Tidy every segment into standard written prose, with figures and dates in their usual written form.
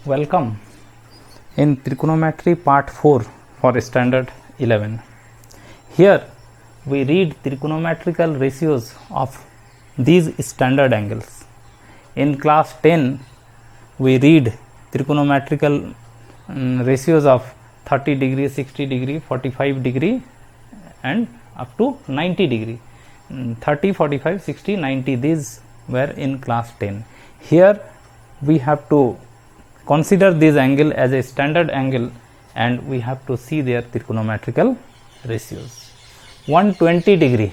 Welcome in trigonometry part 4 for standard 11. Here we read trigonometrical ratios of these standard angles. In class 10 we read trigonometrical ratios of 30 degree, 60 degree, 45 degree and up to 90 degree. 30, 45, 60, 90, these were in class 10. Here we have to consider this angle as a standard angle and we have to see their trigonometrical ratios. 120 degree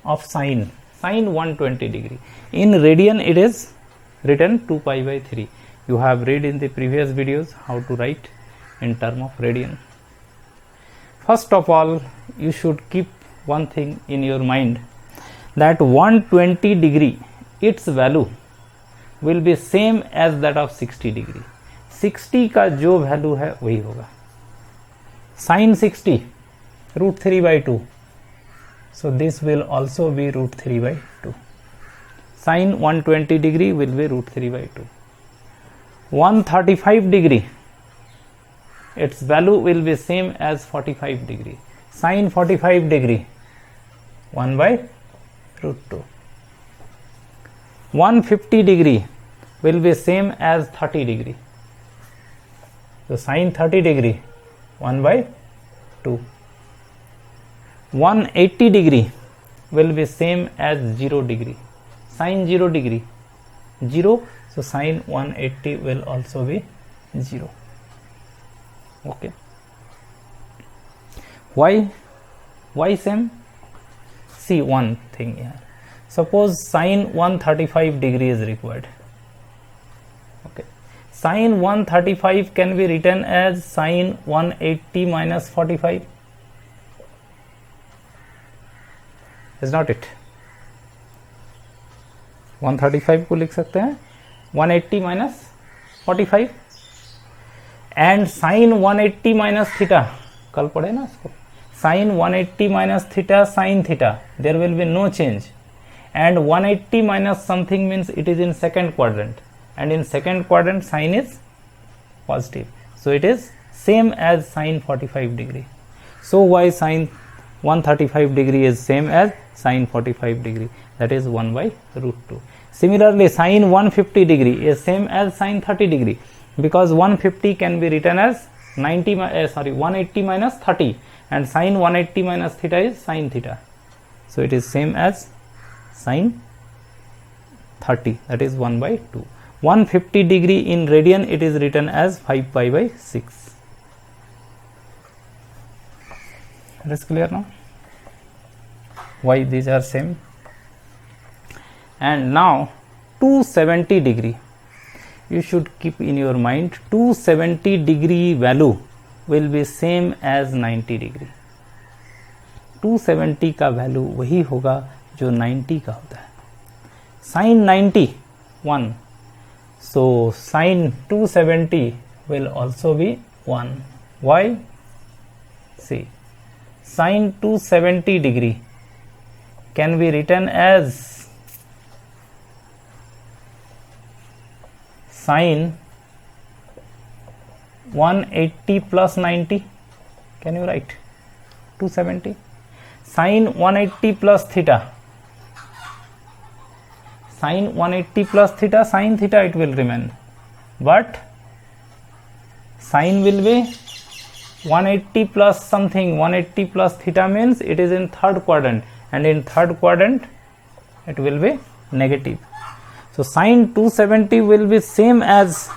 of sine 120 degree. In radian it is written 2 pi by 3. You have read in the previous videos how to write in term of radian. First of all, you should keep one thing in your mind, that 120 degree its value will be same as that of 60 degree. 60 का जो value है वही होगा. Sin 60 root 3 by 2. So this will also be root 3 by 2. Sin 120 degree will be root 3 by 2. 135 degree, its value will be same as 45 degree. Sin 45 degree 1 by root 2. 150 degree will be same as 30 degree. So sin 30 degree 1 by 2. 180 degree will be same as 0 degree. Sin 0 degree 0, so sin 180 will also be 0. Okay. Why same? See one thing here. Suppose sin 135 degree is required. Okay. Sin 135 can be written as sin 180 minus 45. Is not it? 135 को लिख सकते हैं 180 minus 45 and sin 180 minus theta. कल पढ़े ना इसको. Sin 180 minus theta sin theta, there will be no change. And 180 minus something means it is in second quadrant, and in second quadrant sin is positive, so it is same as sin 45 degree. So why sin 135 degree is same as sin 45 degree, that is 1 by root 2. Similarly, sin 150 degree is same as sin 30 degree, because 150 can be written as 180 minus 30, and sin 180 minus theta is sin theta, so it is same as sin 30, that is 1 by 2. 150 degree in radian it is written as 5 pi by 6. It is clear now why these are same. And now 270 degree, you should keep in your mind 270 degree value will be same as 90 degree. 270 का value वही होगा जो 90 का होता है. Sin 90 1, so sin 270 will also be 1. Why? See, sin 270 degree can be written as sin 180 plus 90. Can you write 270? Sin 180 plus theta. Sin 180 plus theta, sin theta it will remain, but sin will be 180 plus something. 180 plus theta means it is in third quadrant, and in third quadrant it will be negative. So sin 270 will be same as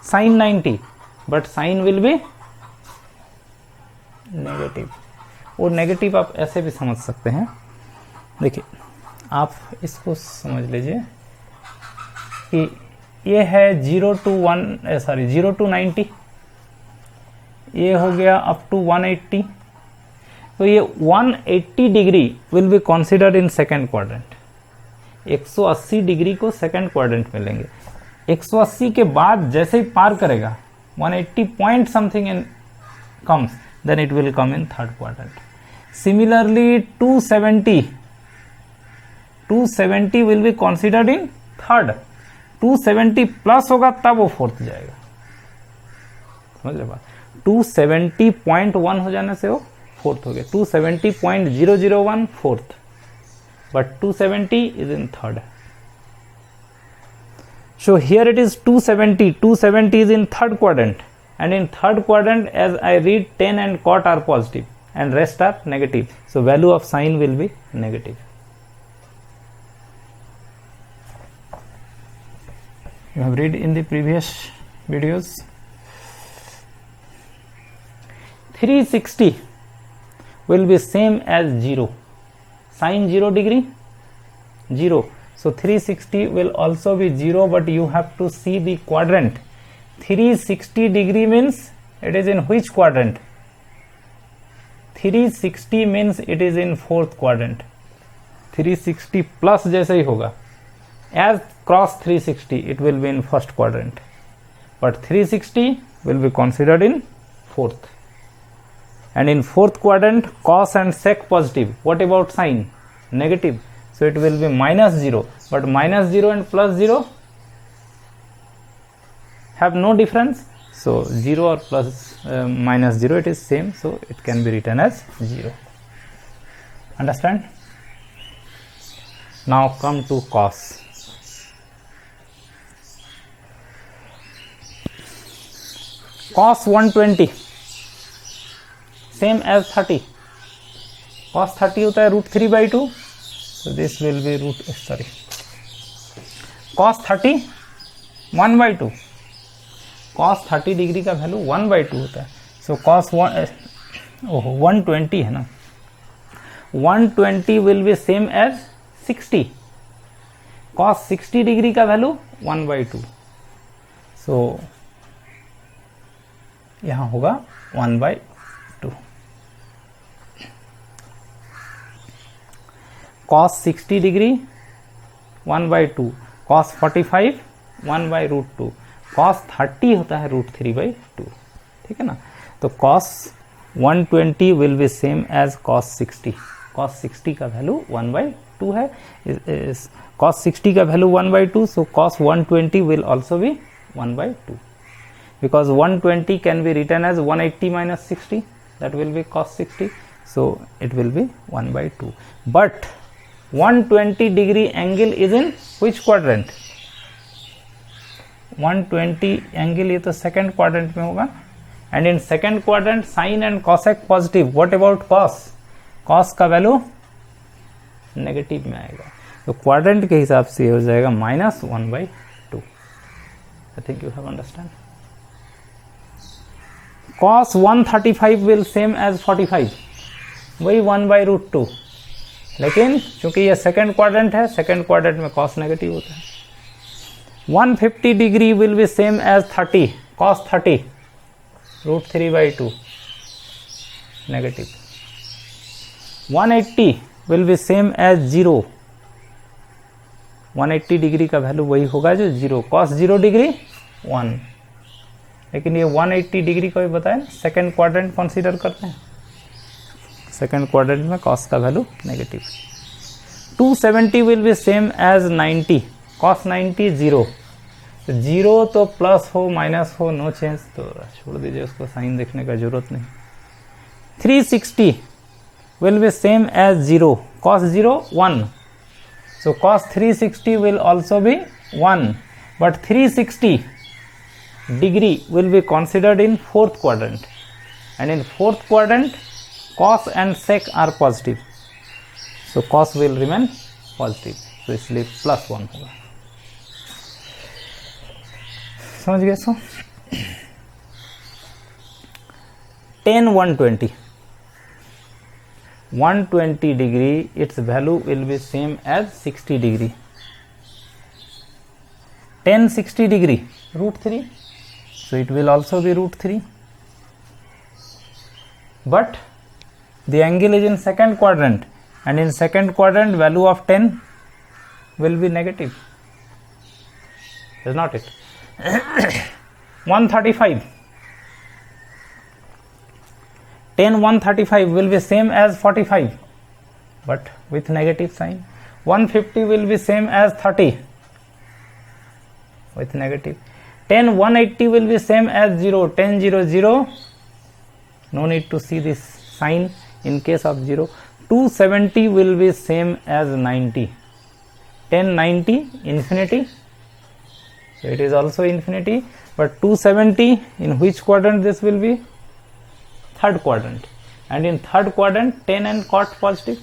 sin 90, but sin will be negative. और negative आप ऐसे भी समझ सकते हैं. देखिए, आप इसको समझ लीजिए कि ये है 0 to 90, ये हो गया अप टू 180. तो ये 180 degree will be considered in second quadrant. 180 degree को सेकेंड क्वाड्रेंट में लेंगे. 180 के बाद जैसे ही पार करेगा 180 point something in comes, then it will come in third quadrant. Similarly, 270 will be considered in third. 270 plus होगा तब वो फोर्थ जाएगा, समझ रहे बात। 270.1 हो जाने से वो फोर्थ हो गया, 270.001 fourth, but 270 is in third. So here it is 270 is in third quadrant, and in third quadrant as I read 10 and cot are positive and rest are negative, so value of sine will be negative. You have read in the previous videos. 360 will be same as 0, sine 0 degree 0. So 360 will also be 0, but you have to see the quadrant. 360 degree means it is in which quadrant? 360 means it is in fourth quadrant. 360 plus जैसे ही होगा, as cross 360 it will be in first quadrant, but 360 will be considered in fourth. And in fourth quadrant cos and sec positive. What about sine? Negative. So it will be minus 0, but minus 0 and plus 0 have no difference. So 0 or plus minus 0, it is same, so it can be written as 0. Understand? Now come to cos. Cos 120 same as 30. Cos 30 होता है √3/2. So this will be cos 30 1/2. cos 30 degree का value 1/2 होता है. So cos 120 है ना, 120 will be same as 60. cos 60 degree का value 1/2. So यहां होगा 1/2. cos 60 डिग्री 1/2, cos 45 1/√2, cos 30 होता है √3/2. ठीक है ना. तो cos 120 will be same as cos 60. cos 60 का वैल्यू 1/2 है. cos 60 का value 1/2, so cos 120 will also be 1/2, because 120 can be written as 180 minus 60, that will be cos 60, so it will be 1/2. But 120 degree angle is in which quadrant? 120 angle ये तो second quadrant में होगा, and in second quadrant sine and cosec positive. What about cos? cos का value negative में आएगा, तो quadrant के हिसाब से ये हो जाएगा -1/2. I think you have understand. cos 135 will same as 45, वही 1/√2. लेकिन चूंकि ये सेकेंड क्वाड्रेंट है, सेकेंड क्वाड्रेंट में cos नेगेटिव होता है. 150 degree will be same as 30, cos 30 √3/2 negative. 180 will be same as 0. 180 degree का वैल्यू वही होगा जो 0, cos 0 डिग्री 1. लेकिन ये 180 डिग्री का भी बताया, सेकेंड क्वाड्रेंट कंसीडर करते हैं. सेकेंड क्वाड्रेंट में cos का value negative. 270 will be same as 90, cos 90 0. 0 तो प्लस हो माइनस हो नो चेंज, तो छोड़ दीजिए उसको, साइन देखने का जरूरत नहीं. 360 will be same as 0, cos 0 1. So cos 360 will also be 1, but 360 degree will be considered in fourth quadrant, and in fourth quadrant cos and sec are positive, so cos will remain positive, so इसलिए +1 होगा. समझ गए? सो tan 120 degree, its value will be same as 60 degree. tan 60 degree √3, so it will also be √3, but the angle is in second quadrant, and in second quadrant value of 10 will be negative, is not it? 135, tan 135 will be same as 45, but with negative sign. 150 will be same as 30, with negative. 10 180 will be same as 0. 10 0 0. No need to see this sign in case of 0. 270 will be same as 90. 10 90 infinity. So it is also infinity. But 270 in which quadrant this will be? Third quadrant. And in third quadrant 10 and cot positive.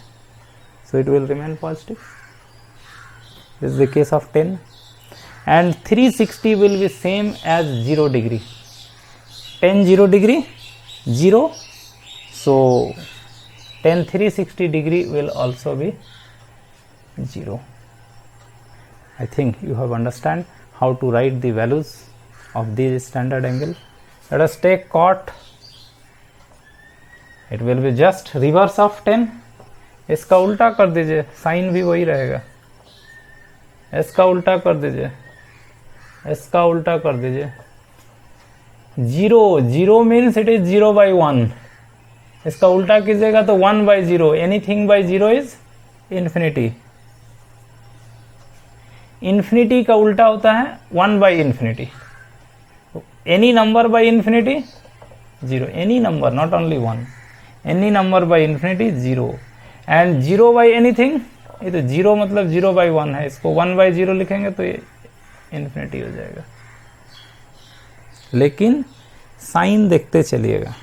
So it will remain positive. This is the case of 10. And 360 will be same as 0 degree. 10 0 degree 0. So 10 360 degree will also be 0. I think you have understand how to write the values of this standard angle. Let us take cot. It will be just reverse of 10. इसका उल्टा कर दीजिए, sign भी वही रहेगा. इसका उल्टा कर दीजिए, इसका उल्टा कर दीजिए. 0 0 मीन्स इट इज 0 by 1. इसका उल्टा कीजिएगा तो 1 by 0. Anything by 0 is infinity. Infinity का उल्टा होता है 1 by infinity. Any number by infinity 0. Any number, not only 1. Any number by infinity 0. And 0 by anything, ये तो 0 मतलब 0 by 1 है. इसको 1 by 0 लिखेंगे तो ये इंफिनिटी हो जाएगा. लेकिन साइन देखते चलिएगा.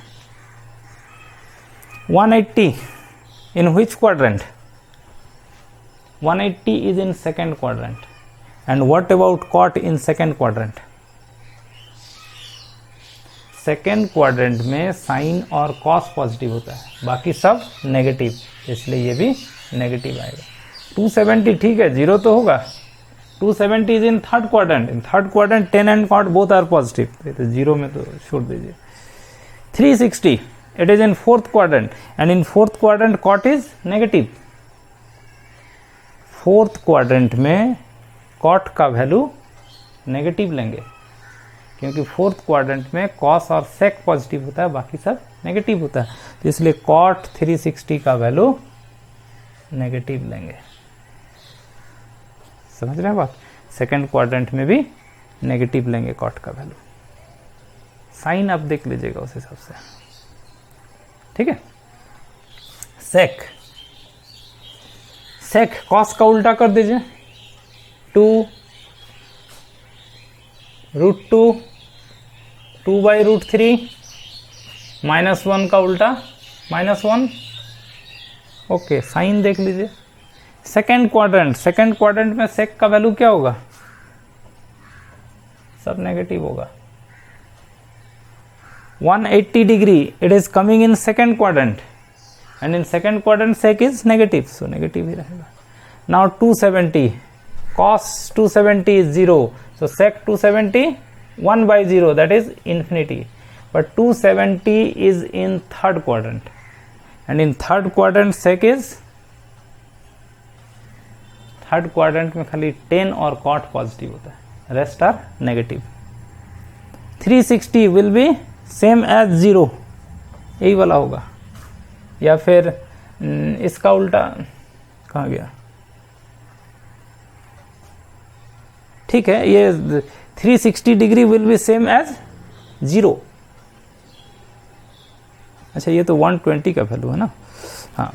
180 इन which quadrant? 180 is in second quadrant. And what about cot in second quadrant? Second quadrant में साइन और कॉस पॉजिटिव होता है, बाकी सब नेगेटिव, इसलिए ये भी नेगेटिव आएगा. 270 ठीक है, 0 तो होगा. 270 is in third quadrant. In third quadrant 10 and cot both are positive, तो 0 में तो छोड़ दीजिए. 360 it is in fourth quadrant and in fourth quadrant cot is negative. Fourth quadrant में कॉट का वैल्यू नेगेटिव लेंगे, क्योंकि फोर्थ क्वाड्रेंट में कॉस और सेक पॉजिटिव होता है, बाकी सब नेगेटिव होता है. तो इसलिए कॉट 360 का वैल्यू नेगेटिव लेंगे. समझ रहे हैं बात? सेकंड क्वाड्रेंट में भी नेगेटिव लेंगे कॉट का वैल्यू. साइन आप देख लीजिएगा उस हिसाब से. ठीक है. सेक, सेक कॉस का उल्टा कर दीजिए. 2 √2 2 by √3 -1 का उल्टा -1. ओके, साइन देख लीजिए. सेकेंड क्वाड्रेंट, सेकेंड क्वाड्रेंट में सेक का वैल्यू क्या होगा? सब नेगेटिव होगा. 180 degree it is coming in second quadrant and in second quadrant sec is negative, so negative ही रहेगा. Now 270 cos 270 is 0, so sec 270 1 by 0, that is infinity. But 270 is in third quadrant and in third quadrant sec is, third quadrant में खाली 10 और cot positive होता है, rest are negative. 360 will be same as 0, यही वाला होगा. या फिर इसका उल्टा कहाँ गया? ठीक है, ये 360 degree will be same as 0. अच्छा, ये तो 120 का वैल्यू है ना. हाँ,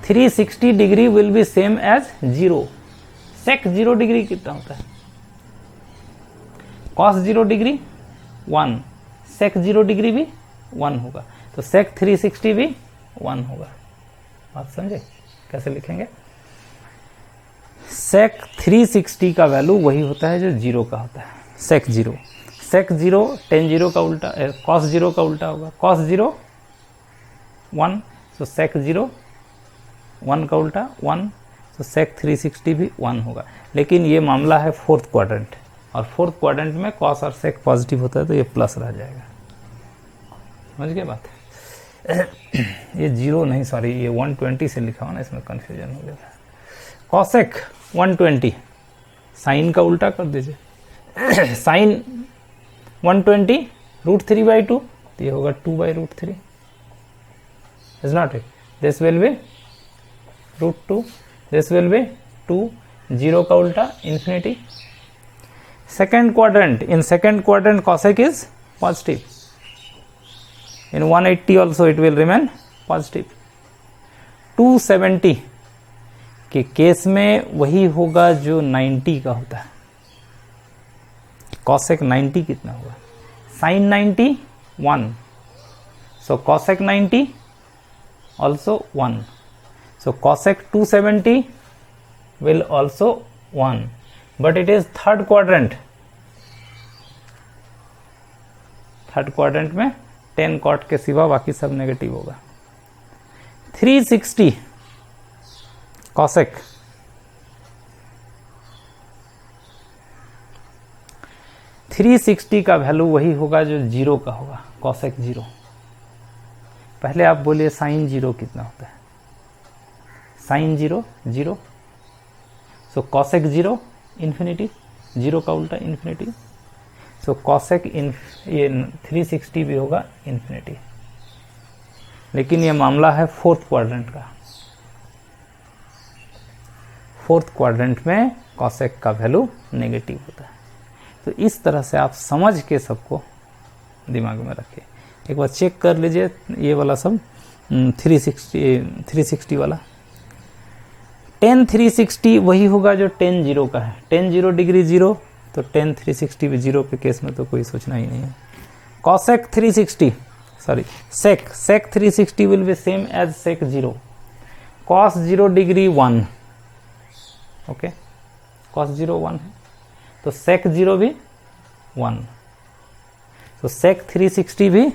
360 degree will be same as 0. Sec 0 degree कितना होता है? कॉस 0 डिग्री 1, सेक 0 डिग्री भी 1 होगा, तो सेक 360 भी 1 होगा. बात समझे कैसे लिखेंगे? सेक 360 का वैल्यू वही होता है जो 0 का होता है. सेक 0, सेक 0 10 0 का उल्टा, कॉस 0 का उल्टा होगा. कॉस 0 1, तो सेक 0 1 का उल्टा 1, तो सेक 360 भी 1 होगा. लेकिन ये मामला है फोर्थ क्वाड्रेंट, और फोर्थ क्वाड्रेंट में कॉस और सेक पॉजिटिव होता है, तो ये प्लस रह जाएगा. समझ गए बात? ये 0 नहीं, सॉरी, ये 120 से लिखा हुआ ना, इसमें कंफ्यूजन हो गया. कॉसेक 120, साइन का उल्टा कर दीजिए. साइन 120 √3 by 2, तो ये होगा 2 by √3. Is not it? This will be √2, this will be 2. 0 का उल्टा infinity, second quadrant, in second quadrant cosec is positive. In 180 also it will remain positive. 270 के केस में वही होगा जो 90 का होता है. cosec 90 कितना होगा? sin 90 1. So cosec 90 also 1. So cosec 270 will also 1. But it is third quadrant. Third quadrant में 10 cot के सिवा बाकी सब नेगेटिव होगा. 360 cosec 360 का वैल्यू वही होगा जो 0 का होगा. cosec 0. पहले आप बोलिए sin 0 कितना होता है? sin 0 0. सो cosec 0 इन्फिनिटी, 0 का उल्टा इन्फिनिटी. सो cosec ये 360 भी होगा इन्फिनिटी. लेकिन ये मामला है फोर्थ क्वाड्रेंट का. फोर्थ क्वाड्रेंट में cosec का वैल्यू नेगेटिव होता है. तो इस तरह से आप समझ के सबको दिमाग में रखिए. एक बार चेक कर लीजिए ये वाला सब 360 वाला. tan 360 वही होगा जो tan 0 का है. tan 0 डिग्री 0, तो tan 360 भी 0 के केस में तो कोई सोचना ही नहीं है. cosec 360 sorry sec 360 will be same as sec 0. cos 0 degree 1. Okay, cos 0 1 है तो sec 0 भी 1. तो sec 360 भी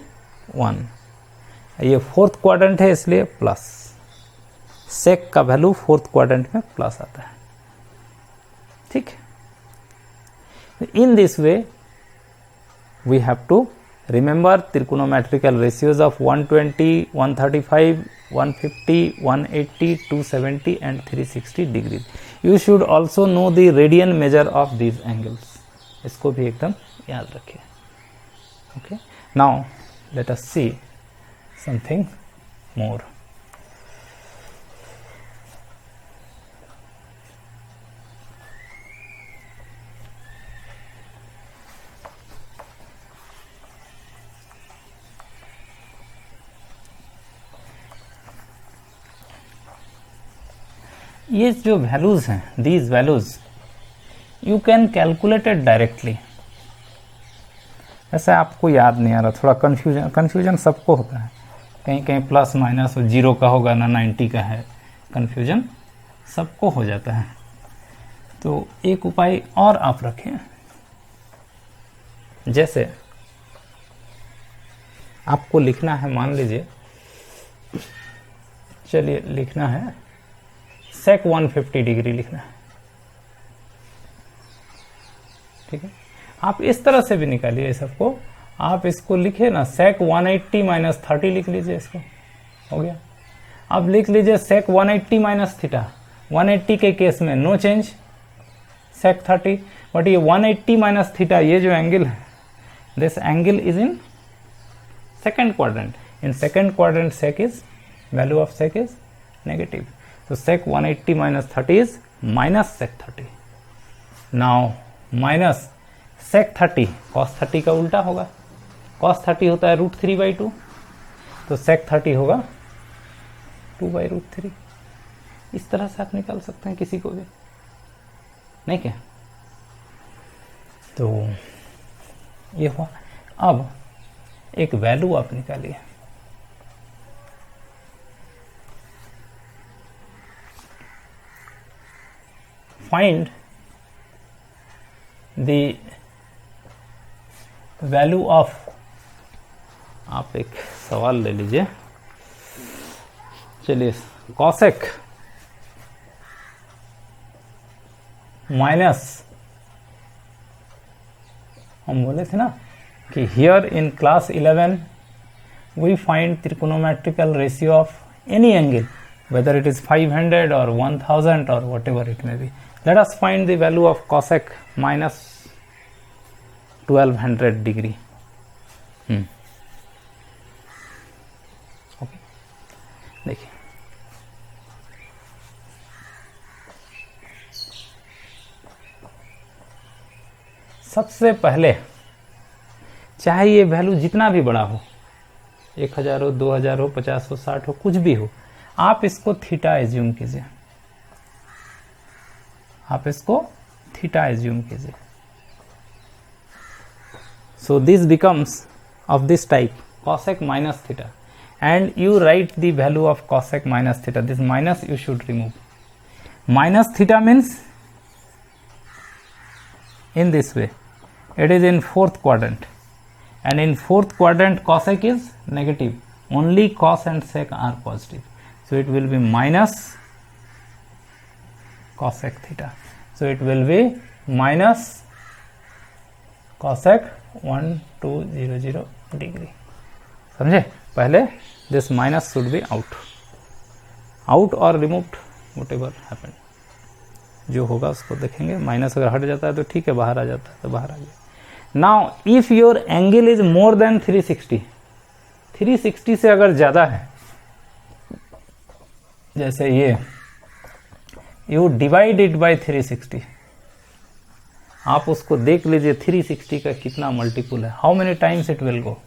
1. ये फोर्थ क्वाड्रेंट है इसलिए प्लस. sec का वैल्यू फोर्थ क्वाड्रेंट में प्लस आता है. ठीक है. In this way we have to remember trigonometrical ratios of 120, 135, 150, 180, 270 and 360 degrees. You should also know the radian measure of these angles. इसको भी एकदम याद रखिए. Okay. Now let us see something more. ये जो वैल्यूज हैं, these values you can calculate it directly. ऐसा आपको याद नहीं आ रहा, थोड़ा कन्फ्यूजन सबको होता है. कहीं कहीं प्लस माइनस 0 का होगा ना 90 का है. कन्फ्यूजन सबको हो जाता है. तो एक उपाय और आप रखें. जैसे आपको लिखना है, मान लीजिए, चलिए लिखना है sec 150 डिग्री लिखना है. ठीक है. आप इस तरह से भी निकालिए सबको. आप इसको लिखिए ना sec 180 माइनस 30 लिख लीजिए. इसको हो गया. अब लिख लीजिए sec 180 माइनस थीटा. 180 के केस में नो चेंज, sec 30. बट ये 180 माइनस थीटा, ये जो एंगल है, this angle is in second quadrant. In second quadrant sec is, value of sec is negative. So sec 180 minus 30 is minus sec 30. Now minus sec 30, cos 30 का उल्टा होगा. cos 30 होता है √3/2, तो sec 30 होगा 2/√3. इस तरह से आप निकाल सकते हैं किसी को भी, नहीं क्या? तो ये हुआ. अब एक वैल्यू आप निकालिए. Find the value of, आप एक सवाल ले लीजिए. चलिए, cosec माइनस, हम बोले थे ना कि here in class 11 we find trigonometrical ratio of any angle, whether it is 500 or 1000 or whatever it may be. Let us find the value of cosec minus 1200 degree. Okay. देखिए, सबसे पहले चाहे ये वैल्यू जितना भी बड़ा हो, 1000 हो, 2000 हो, 50 हो, 60 हो, कुछ भी हो, आप इसको थीटा एज्यूम कीजिए, आप इसको थीटा एज्यूम कीजिए. So this becomes of this type cosec minus theta, and you write the value of cosec minus theta. This minus you should remove. Minus theta means in this way, it is in fourth quadrant, and in fourth quadrant cosec is negative, only cos and sec are positive, so it will be minus cosec theta. So it will be minus cosec 1200 degree. समझे? पहले this minus should be out और removed, whatever happened, जो होगा उसको देखेंगे. Minus अगर हट जाता है तो ठीक है, बाहर आ जाता है तो बाहर आ गया. Now if your angle is more than 360 से अगर ज्यादा है, जैसे ये, यू डिवाइड इट बाय 360, आप उसको देख लीजिए 360 का कितना मल्टीपुल है, how many times it will go.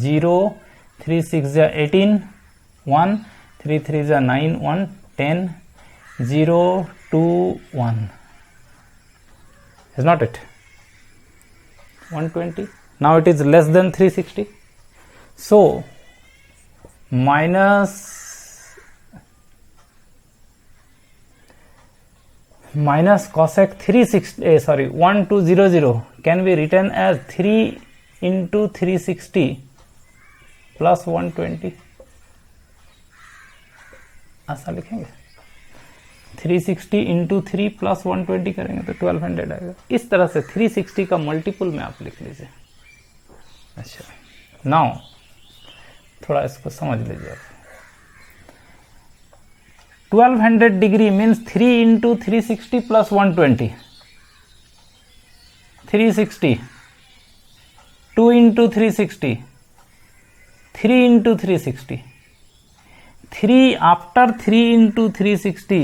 0, 3 6 18, 1, 3 3 9, 1 10, 0 2 1, is not it 120. Now it is less than 360, so minus cosec 1200 can be written as 3 into 360 plus 120. ऐसा लिखेंगे, 360 इंटू 3 प्लस 120 करेंगे तो 1200 आएगा. इस तरह से 360 का मल्टीपुल में आप लिख लीजिए. अच्छा, नाउ थोड़ा इसको समझ लीजिए आप. 1200 degree means 3 into 360 plus 120, 360, 2 into 360, 3 into 360, 3 after 3 into 360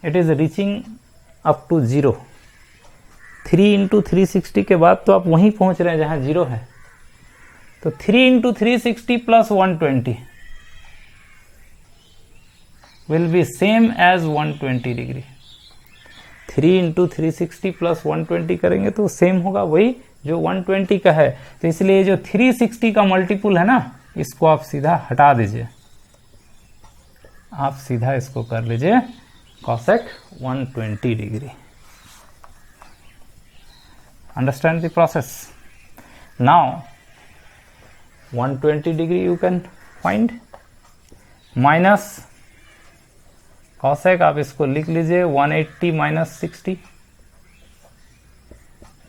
it is reaching up to 0. 3 into 360 के बाद तो आप वहीं पहुंच रहे हैं जहां 0 है, तो 3 into 360 plus 120 will be same as 120 degree. 3 into 360 plus 120 करेंगे तो सेम होगा वही जो 120 का है. तो इसलिए जो 360 का मल्टीपुल है ना, इसको आप सीधा हटा दीजिए, आप सीधा इसको कर लीजिए cosec 120 degree. Understand the process. Now 120 degree you can find, minus cosec आप इसको लिख लीजिए 180 minus 60,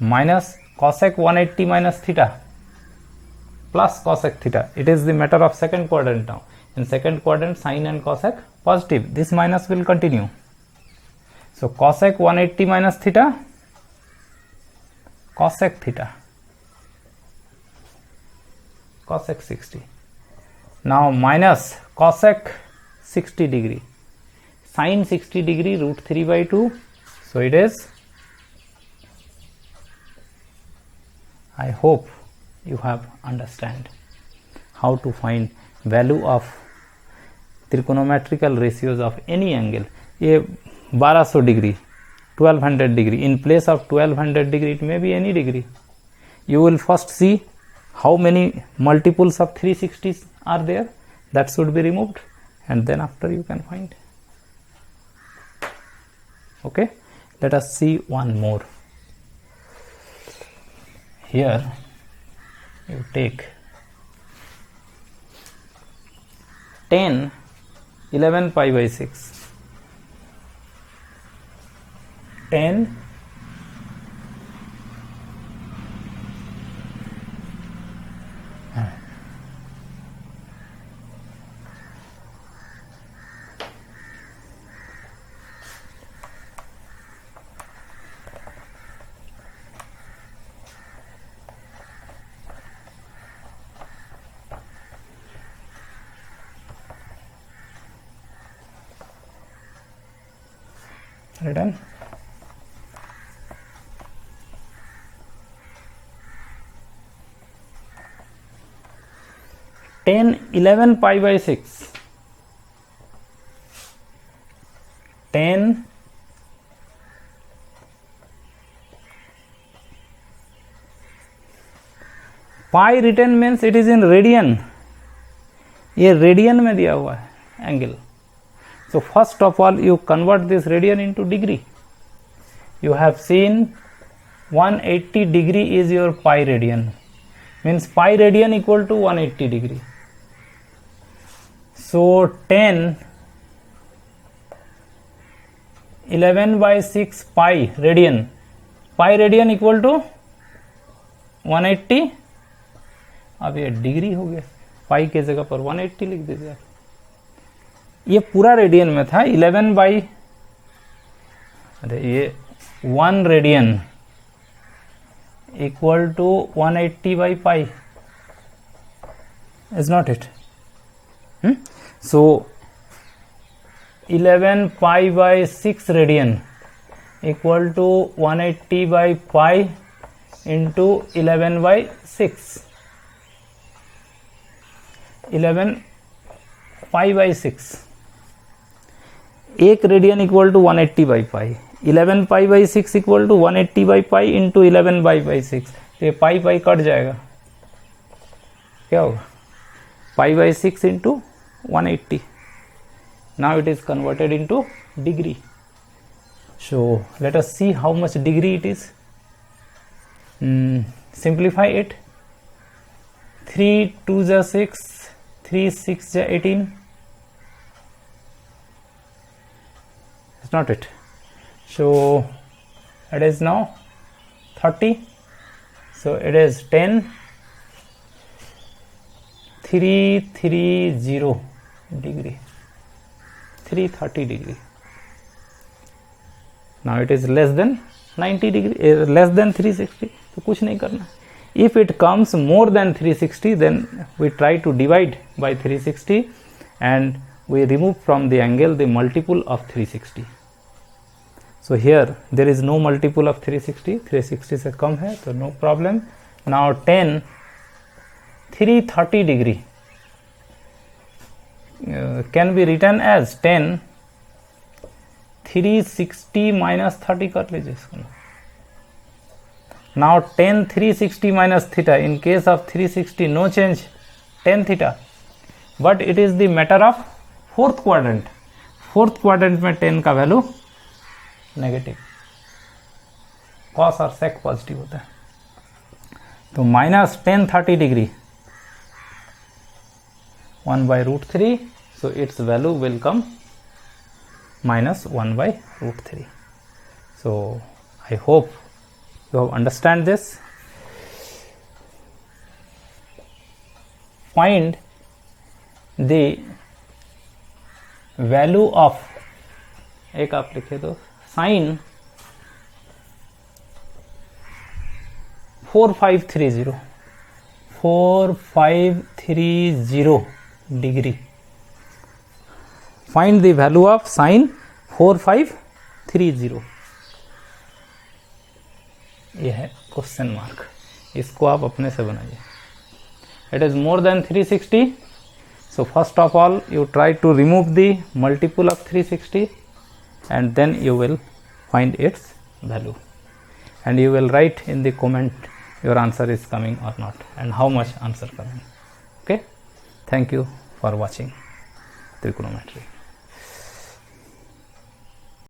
minus cosec 180 minus theta plus cosec theta. It is the matter of second quadrant. Now in second quadrant sin and cosec positive, this minus will continue. So cosec 180 minus theta, cosec theta, cosec 60. Now minus cosec 60 degree, sin 60 degree root 3 by 2, so it is, I hope you have understand how to find value of trigonometrical ratios of any angle. ये 1200 degree, 1200 degree, in place of 1200 degree it may be any degree. You will first see how many multiples of 360 are there, that should be removed, and then after you can find. Okay, let us see one more. Here you take 10 11 pi by 6, 10 written 10 11 pi by 6, 10 pi written means it is in radian, ये radian में दिया हुआ है angle. So first of all you convert this radian into degree. You have seen 180 degree is your pi radian, means pi radian equal to 180 degree. So 10 11 by 6 pi radian, pi radian equal to 180. अब ये degree हो गया, पाई के जगह पर 180 लिख दीजिए. ये पूरा रेडियन में था 11 बाई, अरे ये 1 radian equal to 180 by pi, is not it? So 11 pi by 6 radian equal to 180 by pi into 11 by 6, 11 pi by 6, एक radian equal to 180 by pi, 11 pi by 6 equal to 180 by pi into 11 by 6. ये pi pi cut जाएगा, क्या होगा? Pi by 6 into 180. Now it is converted into degree. So let us see how much degree it is. Simplify it. 3 2 जा 6, 3 6 जा 18. It's not it. So it is now 30. So it is 10 330 degree, 330 degree. Now it is less than 90 degree, less than 360. तो कुछ नहीं करना. If it comes more than 360, then we try to divide by 360 and we remove from the angle the multiple of 360. So here there is no multiple of 360, 360 से कम है तो no problem. Now 10 330 degree can be written as 10 360 minus 30 कर लीजिए इसको. Now 10 360 minus theta, in case of 360 no change, 10 theta, but it is the matter of fourth quadrant. Fourth quadrant में 10 का value negative, cos और sec positive होता है. तो minus 10 30 degree 1 by root 3, so its value will come minus 1 by root 3. So I hope you have understand this. Find the value of, एक आप लिखे तो sin 4530 degree. Find the value of sin 4530. यह है question mark, इसको आप अपने से बनाइए. It is more than 360. So first of all you try to remove the multiple of 360 and then you will find its value and you will write in the comment your answer is coming or not and how much answer coming. Okay, thank you for watching trigonometry.